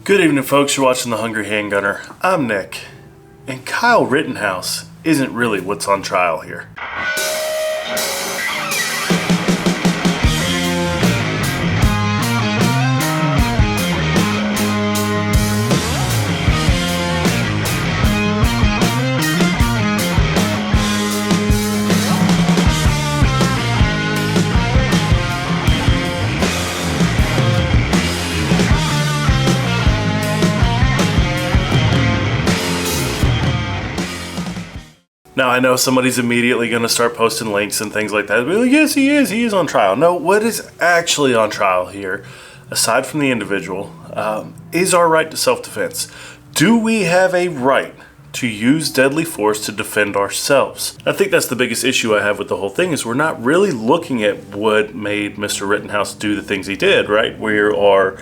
Good evening, folks. You're watching The Hungry Handgunner. I'm Nick, and Kyle Rittenhouse isn't really what's on trial here. Now, I know somebody's immediately going to start posting links and things like that. Be like, yes, he is on trial. No, what is actually on trial here, aside from the individual, is our right to self-defense. Do we have a right to use deadly force to defend ourselves? I think that's the biggest issue I have with the whole thing, is we're not really looking at what made Mr. Rittenhouse do the things he did, right? We are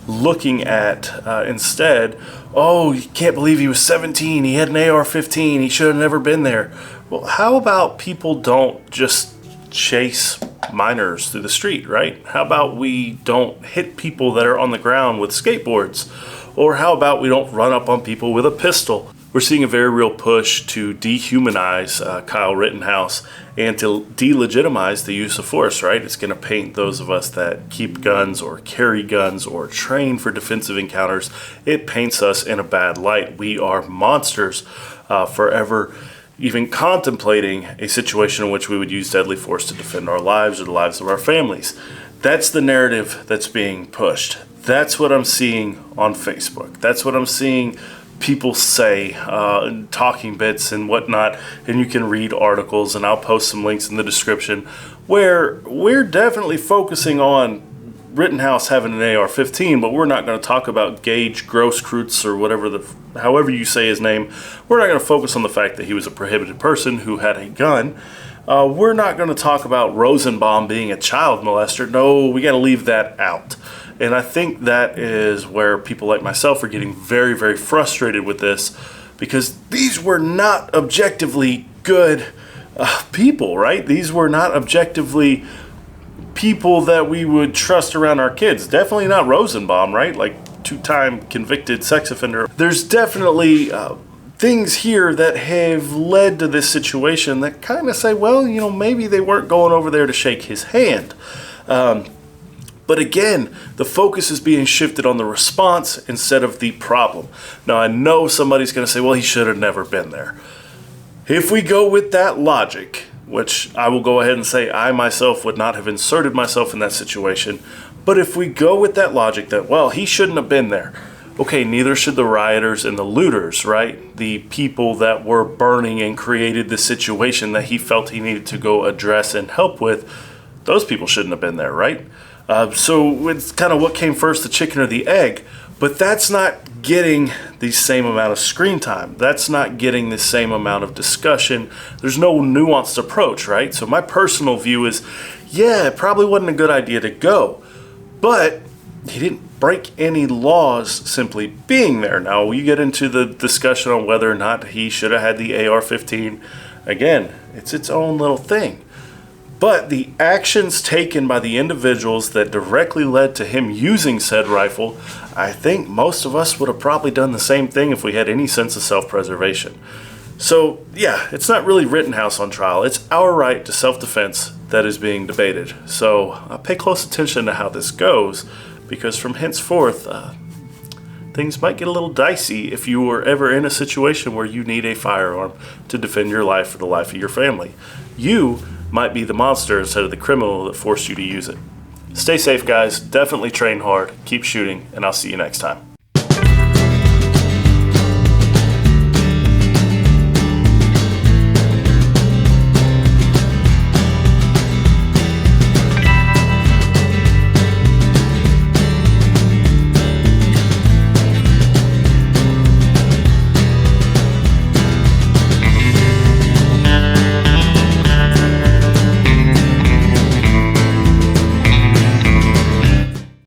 looking at instead, oh, you can't believe he was 17, he had an AR-15, he should have never been there. Well, how about people don't just chase minors through the street, right? How about we don't hit people that are on the ground with skateboards? Or how about we don't run up on people with a pistol? We're seeing a very real push to dehumanize Kyle Rittenhouse and to delegitimize the use of force, right? It's going to paint those of us that keep guns or carry guns or train for defensive encounters. It paints us in a bad light. We are monsters forever even contemplating a situation in which we would use deadly force to defend our lives or the lives of our families. That's the narrative that's being pushed. That's what I'm seeing on Facebook. That's what I'm seeing people say, talking bits and whatnot, and you can read articles, and I'll post some links in the description, where we're definitely focusing on Rittenhouse having an AR-15, but we're not going to talk about Gage Grosskreutz or however you say his name. We're not going to focus on the fact that he was a prohibited person who had a gun. We're not going to talk about Rosenbaum being a child molester. No, we got to leave that out. And I think that is where people like myself are getting very, very frustrated with this, because these were not objectively good people, right? These were not objectively people that we would trust around our kids. Definitely not Rosenbaum, right? Like two-time convicted sex offender. There's definitely things here that have led to this situation that kind of say, well, maybe they weren't going over there to shake his hand. But again, the focus is being shifted on the response instead of the problem. Now, I know somebody's going to say, well, he should have never been there. If we go with that logic, which I will go ahead and say I myself would not have inserted myself in that situation, but if we go with that logic that, well, he shouldn't have been there, okay, neither should the rioters and the looters, right? The people that were burning and created the situation that he felt he needed to go address and help with, those people shouldn't have been there, right? So it's kind of what came first, the chicken or the egg, but that's not getting the same amount of screen time. That's not getting the same amount of discussion. There's no nuanced approach, right? So my personal view is, yeah, it probably wasn't a good idea to go, but he didn't break any laws simply being there. Now, you get into the discussion on whether or not he should have had the AR-15. Again, it's its own little thing. But the actions taken by the individuals that directly led to him using said rifle, I think most of us would have probably done the same thing if we had any sense of self-preservation. So, yeah, it's not really Rittenhouse on trial. It's our right to self-defense that is being debated. So pay close attention to how this goes, because from henceforth, things might get a little dicey if you were ever in a situation where you need a firearm to defend your life or the life of your family. You might be the monster instead of the criminal that forced you to use it. Stay safe, guys. Definitely train hard. Keep shooting, and I'll see you next time.